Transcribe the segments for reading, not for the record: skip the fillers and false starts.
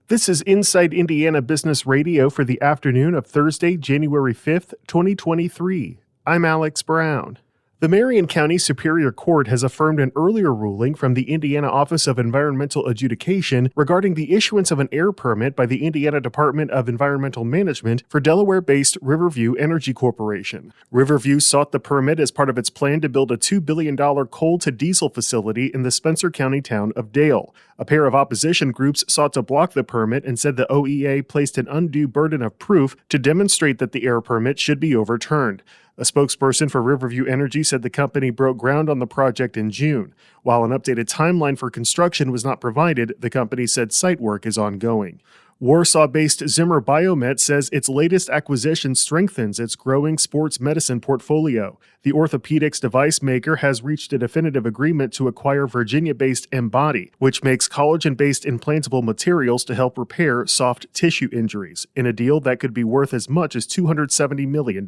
This is Inside Indiana Business Radio for the afternoon of Thursday, January 5th, 2023. I'm Alex Brown. The Marion County Superior Court has affirmed an earlier ruling from the Indiana Office of Environmental Adjudication regarding the issuance of an air permit by the Indiana Department of Environmental Management for Delaware-based Riverview Energy Corporation. Riverview sought the permit as part of its plan to build a $2 billion coal-to-diesel facility in the Spencer County town of Dale. A pair of opposition groups sought to block the permit and said the OEA placed an undue burden of proof to demonstrate that the air permit should be overturned. A spokesperson for Riverview Energy said the company broke ground on the project in June. While an updated timeline for construction was not provided, the company said site work is ongoing. Warsaw-based Zimmer Biomet says its latest acquisition strengthens its growing sports medicine portfolio. The orthopedics device maker has reached a definitive agreement to acquire Virginia-based Embody, which makes collagen-based implantable materials to help repair soft tissue injuries, in a deal that could be worth as much as $270 million.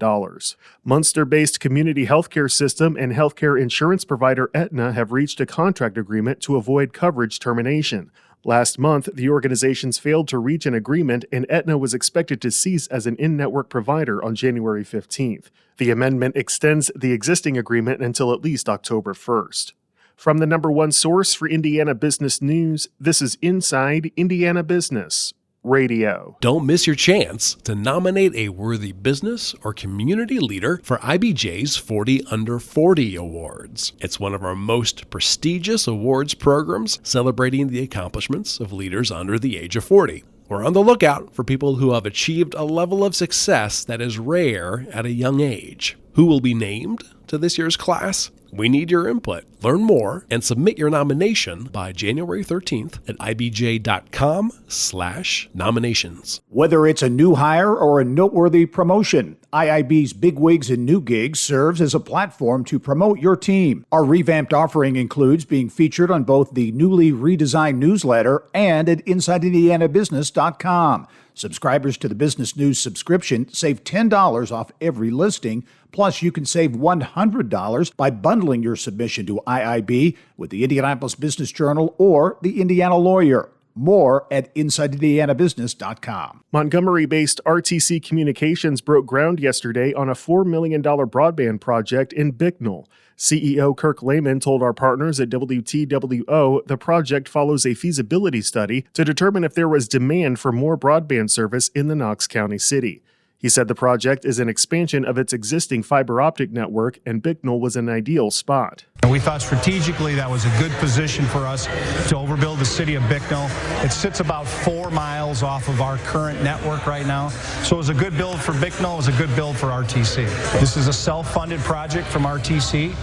Munster-based Community Healthcare System and healthcare insurance provider Aetna have reached a contract agreement to avoid coverage termination. Last month, the organizations failed to reach an agreement, and Aetna was expected to cease as an in-network provider on January 15th. The amendment extends the existing agreement until at least October 1st. From the number one source for Indiana business news, this is Inside Indiana Business Radio. Don't miss your chance to nominate a worthy business or community leader for IBJ's 40 Under 40 Awards. It's one of our most prestigious awards programs celebrating the accomplishments of leaders under the age of 40. We're on the lookout for people who have achieved a level of success that is rare at a young age. Who will be named to this year's class? We need your input. Learn more and submit your nomination by January 13th at ibj.com/nominations. Whether it's a new hire or a noteworthy promotion, IIB's Big Wigs and New Gigs serves as a platform to promote your team. Our revamped offering includes being featured on both the newly redesigned newsletter and at InsideIndianaBusiness.com. Subscribers to the Business News subscription save $10 off every listing. Plus, you can save $100 by bundling your submission to IIB with the Indianapolis Business Journal or the Indiana Lawyer. More at InsideIndianaBusiness.com. Montgomery-based RTC Communications broke ground yesterday on a $4 million broadband project in Bicknell. CEO Kirk Lehman told our partners at WTWO the project follows a feasibility study to determine if there was demand for more broadband service in the Knox County city. He said the project is an expansion of its existing fiber optic network, and Bicknell was an ideal spot. And we thought strategically that was a good position for us to overbuild the city of Bicknell. It sits about 4 miles off of our current network right now. So it was a good build for Bicknell. It was a good build for RTC. This is a self-funded project from RTC.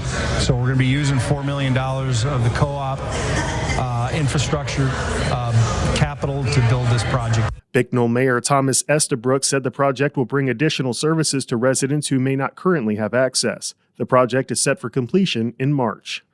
So we're going to be using $4 million of the co-op infrastructure capital to build this project. Bicknell Mayor Thomas Estabrook said the project will bring additional services to residents who may not currently have access. The project is set for completion in March.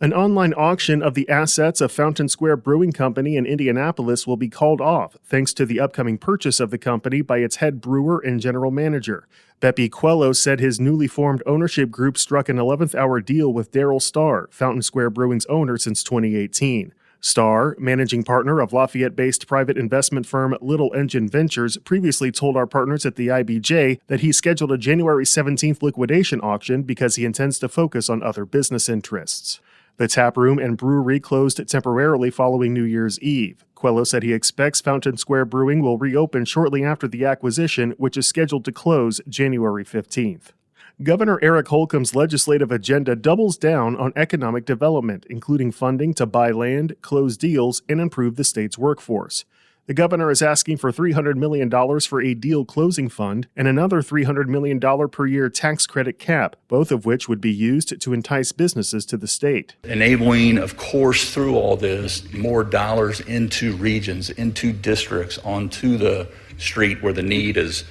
An online auction of the assets of Fountain Square Brewing Company in Indianapolis will be called off thanks to the upcoming purchase of the company by its head brewer and general manager. Beppe Quello said his newly formed ownership group struck an 11th hour deal with Daryl Starr, Fountain Square Brewing's owner since 2018. Starr, managing partner of Lafayette-based private investment firm Little Engine Ventures, previously told our partners at the IBJ that he scheduled a January 17th liquidation auction because he intends to focus on other business interests. The taproom and brewery closed temporarily following New Year's Eve. Quello said he expects Fountain Square Brewing will reopen shortly after the acquisition, which is scheduled to close January 15th. Governor Eric Holcomb's legislative agenda doubles down on economic development, including funding to buy land, close deals, and improve the state's workforce. The governor is asking for $300 million for a deal closing fund and another $300 million per year tax credit cap, both of which would be used to entice businesses to the state. Enabling, of course, through all this, more dollars into regions, into districts, onto the street where the need is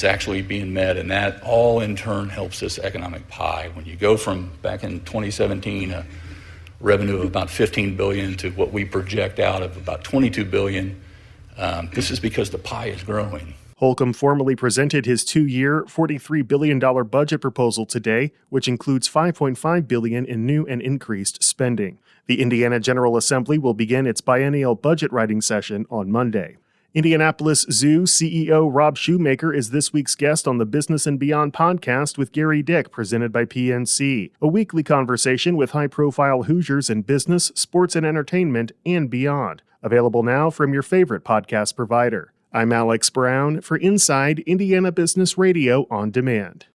actually being met, and that all in turn helps this economic pie. When you go from back in 2017 a revenue of about $15 billion to what we project out of about $22 billion, this is because the pie is growing. Holcomb formally presented his 2-year, $43 billion budget proposal today, which includes $5.5 billion in new and increased spending. The Indiana General Assembly will begin its biennial budget writing session on Monday. Indianapolis Zoo CEO Rob Shoemaker is this week's guest on the Business and Beyond podcast with Gary Dick, presented by PNC, a weekly conversation with high-profile Hoosiers in business, sports, and entertainment, and beyond. Available now from your favorite podcast provider. I'm Alex Brown for Inside Indiana Business Radio on Demand.